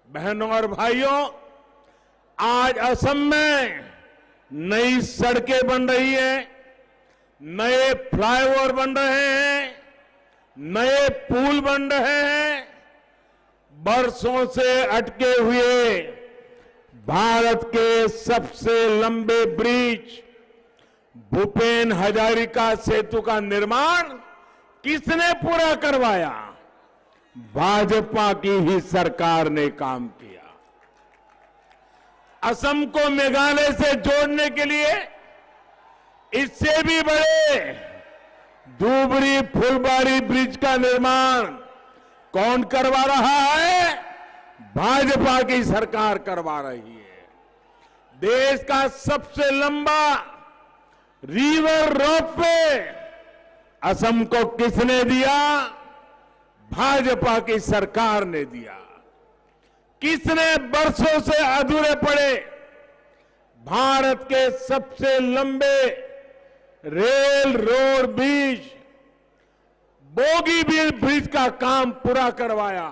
बहनों और भाइयों, आज असम में नई सड़कें बन रही हैं, नए फ्लाईओवर बन रहे हैं, नए पुल बन रहे हैं। बरसों से अटके हुए भारत के सबसे लंबे ब्रिज भूपेन हजारिका सेतु का निर्माण किसने पूरा करवाया? भाजपा की ही सरकार ने काम किया। असम को मेघालय से जोड़ने के लिए इससे भी बड़े धुबरी फुलबारी ब्रिज का निर्माण कौन करवा रहा है? भाजपा की सरकार करवा रही है। देश का सबसे लंबा रिवर रोपवे असम को किसने दिया? भाजपा की सरकार ने दिया। किसने बरसों से अधूरे पड़े भारत के सबसे लंबे rail road bridge Bogibeel bridge का काम पूरा करवाया?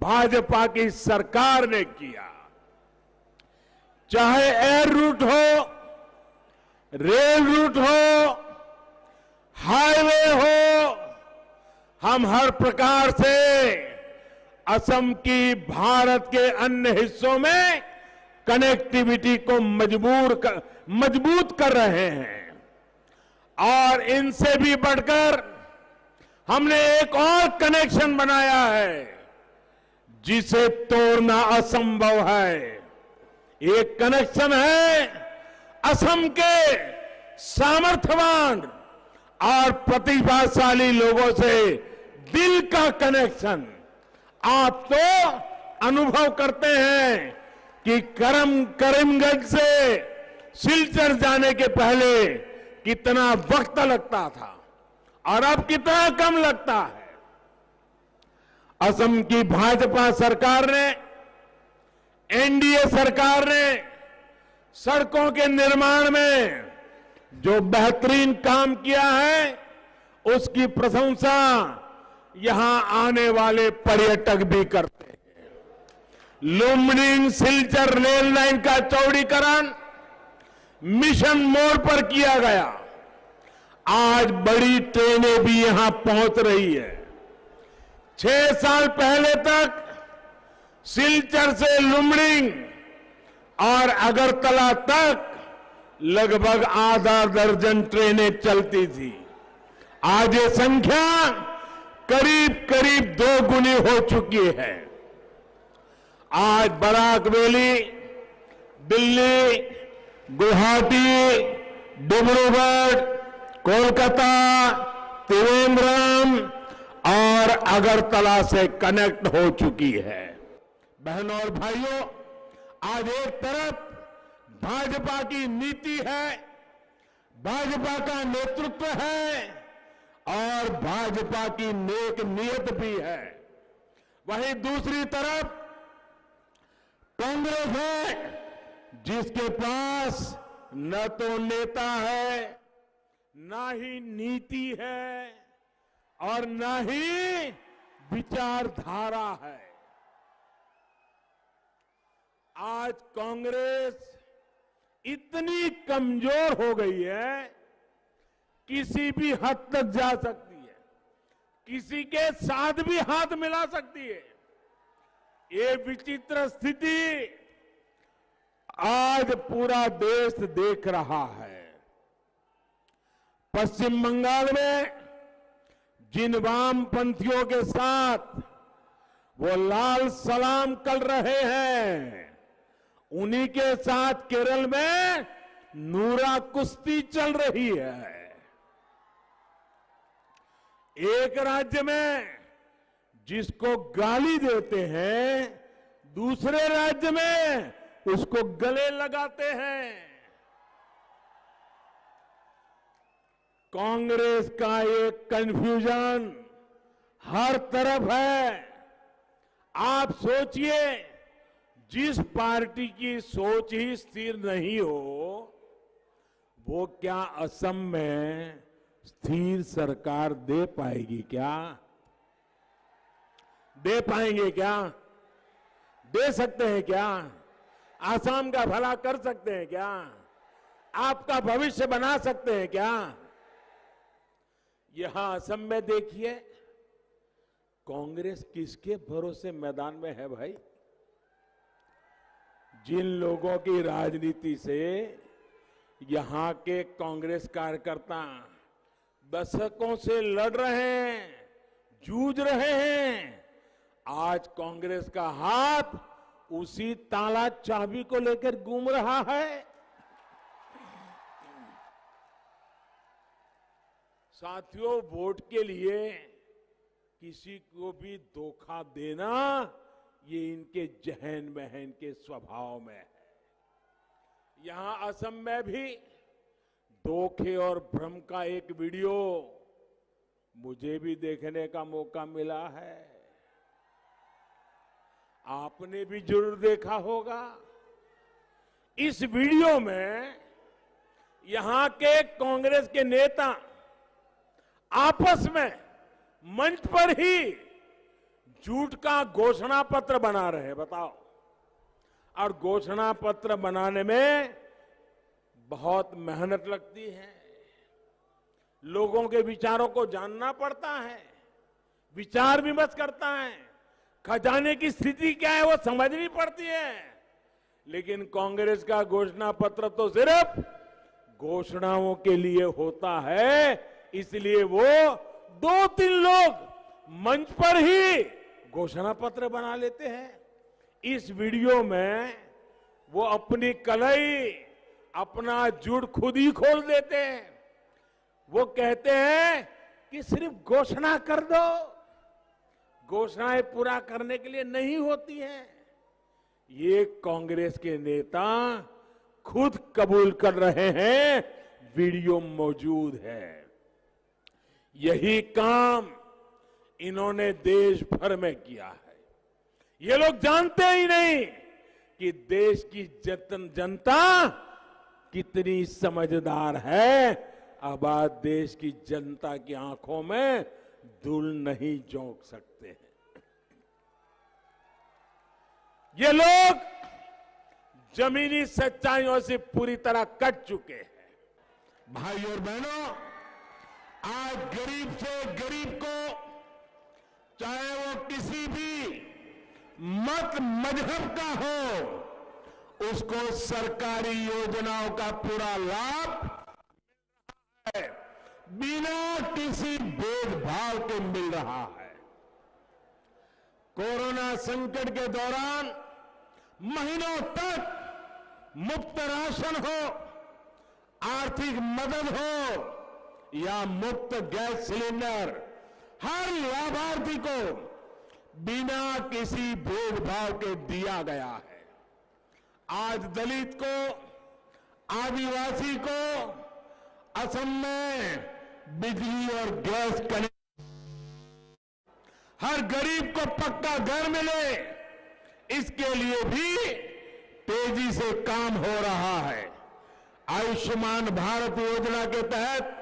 भाजपा की सरकार ने किया। चाहे एयर रूट हो, रेल रूट हो, हाईवे हो, हम हर प्रकार से असम की भारत के अन्य हिस्सों में कनेक्टिविटी को मजबूत कर रहे हैं। और इनसे भी बढ़कर हमने एक और कनेक्शन बनाया है जिसे तोड़ना असंभव है। एक कनेक्शन है असम के सामर्थ्यवान और प्रतिभाशाली लोगों से दिल का कनेक्शन। आप तो अनुभव करते हैं कि करीमगंज से सिलचर जाने के पहले कितना वक्त लगता था और अब कितना कम लगता है। असम की भाजपा सरकार ने, एनडीए सरकार ने सड़कों के निर्माण में जो बेहतरीन काम किया है उसकी प्रशंसा यहां आने वाले पर्यटक भी करते हैं। लुम्बिनी सिलचर रेल लाइन का चौड़ीकरण मिशन मोड पर किया गया। आज बड़ी ट्रेनें भी यहां पहुंच रही है। 6 साल पहले तक सिलचर से लुम्बिनी और अगरतला तक लगभग आधा दर्जन ट्रेनें चलती थी। आज ये संख्या करीब करीब 2 गुनी हो चुकी है। आज बराक वैली, दिल्ली, गुवाहाटी, डिब्रूगढ़, कोलकाता, त्रिवेंद्रम और अगरतला से कनेक्ट हो चुकी है। बहनों और भाइयों, आज एक तरफ भाजपा की नीति है, भाजपा का नेतृत्व है और भाजपा की नेक नीयत भी है। वहीं दूसरी तरफ कांग्रेस है जिसके पास न तो नेता है, न ही नीति है और न ही विचारधारा है। आज कांग्रेस इतनी कमजोर हो गई है, किसी भी हद तक जा सकती है, किसी के साथ भी हाथ मिला सकती है। ये विचित्र स्थिति आज पूरा देश देख रहा है। पश्चिम बंगाल में जिन वामपंथियों के साथ वो लाल सलाम कर रहे हैं, उन्हीं के साथ केरल में नूरा कुश्ती चल रही है। एक राज्य में जिसको गाली देते हैं, दूसरे राज्य में उसको गले लगाते हैं। कांग्रेस का ये कंफ्यूजन हर तरफ है। आप सोचिए, जिस पार्टी की सोच ही स्थिर नहीं हो, वो क्या असम में स्थिर सरकार दे पाएगी? क्या दे पाएंगे? क्या दे सकते हैं क्या? आसाम का भला कर सकते हैं क्या? आपका भविष्य बना सकते हैं क्या? यहां असम में देखिए, कांग्रेस किसके भरोसे मैदान में है भाई? जिन लोगों की राजनीति से यहां के कांग्रेस कार्यकर्ता दशकों से लड़ रहे हैं, जूझ रहे हैं, आज कांग्रेस का हाथ उसी ताला चाबी को लेकर घूम रहा है। साथियों, वोट के लिए किसी को भी धोखा देना ये इनके जहन में है, इनके स्वभाव में है। यहां असम में भी धोखे और भ्रम का एक वीडियो मुझे भी देखने का मौका मिला है। आपने भी जरूर देखा होगा। इस वीडियो में यहां के कांग्रेस के नेता आपस में मंच पर ही झूठ का घोषणा पत्र बना रहे हैं। बताओ, और घोषणा पत्र बनाने में बहुत मेहनत लगती है, लोगों के विचारों को जानना पड़ता है, विचार विमर्श करता है, खजाने की स्थिति क्या है वो समझनी पड़ती है। लेकिन कांग्रेस का घोषणा पत्र तो सिर्फ घोषणाओं के लिए होता है, इसलिए वो 2-3 लोग मंच पर ही घोषणा पत्र बना लेते हैं। इस वीडियो में वो अपनी कलई, अपना जुड़ खुद ही खोल देते हैं। वो कहते हैं कि सिर्फ घोषणा कर दो, घोषणाएं पूरा करने के लिए नहीं होती हैं। ये कांग्रेस के नेता खुद कबूल कर रहे हैं, वीडियो मौजूद है। यही काम इन्होंने देश भर में किया है। ये लोग जानते ही नहीं कि देश की जनता कितनी समझदार है। अब आज देश की जनता की आंखों में धूल नहीं झोंक सकते हैं। ये लोग जमीनी सच्चाइयों से पूरी तरह कट चुके हैं। भाई और बहनों, आज गरीब से गरीब को, चाहे वो किसी भी मत मजहब का हो, उसको सरकारी योजनाओं का पूरा लाभ है, बिना किसी भेदभाव के मिल रहा है। कोरोना संकट के दौरान महीनों तक मुफ्त राशन हो, आर्थिक मदद हो या मुफ्त गैस सिलेंडर, हर लाभार्थी को बिना किसी भेदभाव के दिया गया है। आज दलित को, आदिवासी को असम में बिजली और गैस कनेक्शन, हर गरीब को पक्का घर मिले, इसके लिए भी तेजी से काम हो रहा है। आयुष्मान भारत योजना के तहत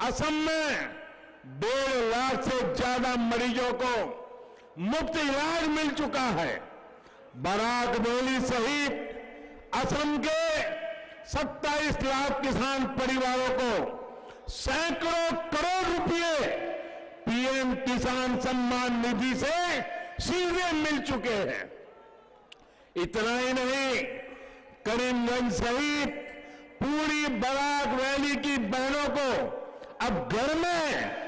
असम में 1.5 लाख से ज्यादा मरीजों को मुफ्त इलाज मिल चुका है। बराक वैली सहित असम के 27 लाख किसान परिवारों को सैकड़ों करोड़ रुपए पीएम किसान सम्मान निधि से सीधे मिल चुके हैं। इतना ही नहीं, करीमगंज सहित पूरी बराक वैली की बहनों को अब घर में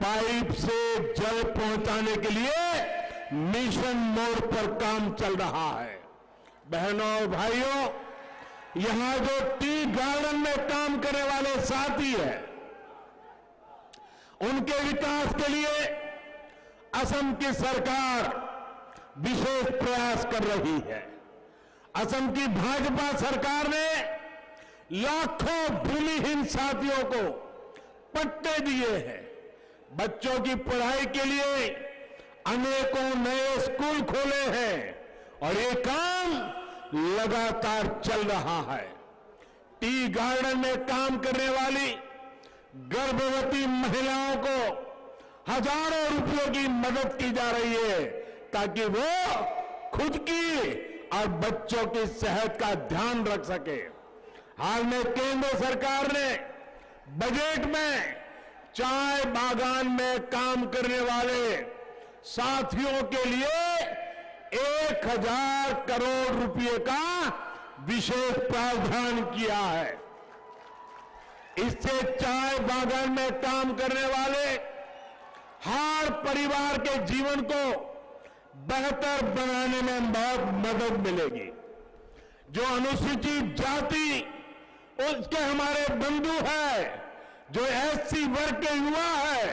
पाइप से जल पहुंचाने के लिए मिशन मोड पर काम चल रहा है। बहनों और भाइयों, यहां जो टी गार्डन में काम करने वाले साथी हैं, उनके विकास के लिए असम की सरकार विशेष प्रयास कर रही है। असम की भाजपा सरकार ने लाखों भूमिहीन साथियों को पट्टे दिए हैं। बच्चों की पढ़ाई के लिए अनेकों नए स्कूल खोले हैं और ये काम लगातार चल रहा है। टी गार्डन में काम करने वाली गर्भवती महिलाओं को हजारों रुपयों की मदद की जा रही है ताकि वो खुद की और बच्चों की सेहत का ध्यान रख सके। हाल में केंद्र सरकार ने बजट में चाय बागान में काम करने वाले साथियों के लिए 1000 करोड़ रुपए का विशेष प्रावधान किया है। इससे चाय बागान में काम करने वाले हर परिवार के जीवन को बेहतर बनाने में बहुत मदद मिलेगी। जो अनुसूचित जाति उसके हमारे बंधु हैं, जो एससी वर्ग के युवा है,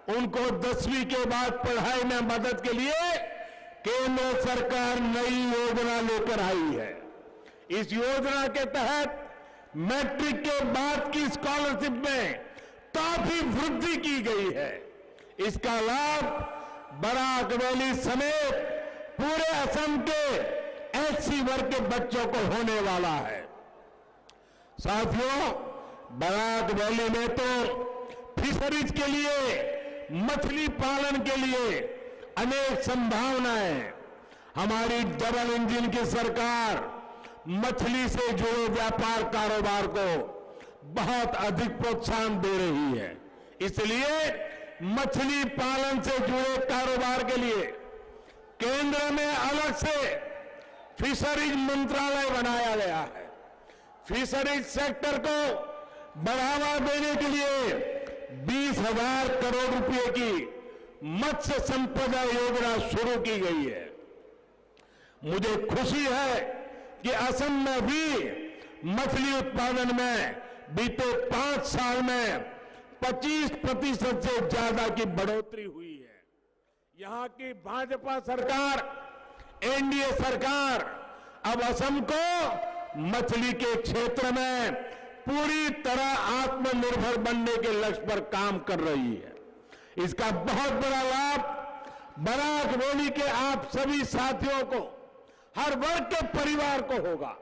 उनको 10वीं के बाद पढ़ाई में मदद के लिए केंद्र सरकार नई योजना लेकर आई है। इस योजना के तहत मैट्रिक के बाद की स्कॉलरशिप में काफी वृद्धि की गई है। इसका लाभ बराक वैली समेत पूरे असम के एससी वर्ग के बच्चों को होने वाला है। साथियों, बराक वैली में तो फिशरीज के लिए, मछली पालन के लिए अनेक संभावनाएं हैं। हमारी डबल इंजन की सरकार मछली से जुड़े व्यापार कारोबार को बहुत अधिक प्रोत्साहन दे रही है। इसलिए मछली पालन से जुड़े कारोबार के लिए केंद्र में अलग से फिशरीज मंत्रालय बनाया गया है। फिशरीज सेक्टर को बढ़ावा देने के लिए 20,000 करोड़ रुपए की मत्स्य संपदा योजना शुरू की गई है। मुझे खुशी है कि असम में भी मछली उत्पादन में बीते 5 साल में 25% से ज्यादा की बढ़ोतरी हुई है। यहां की भाजपा सरकार, एनडीए सरकार अब असम को मछली के क्षेत्र में पूरी तरह आत्मनिर्भर बनने के लक्ष्य पर काम कर रही है। इसका बहुत बड़ा लाभ बराक वैली के आप सभी साथियों को, हर वर्ग के परिवार को होगा।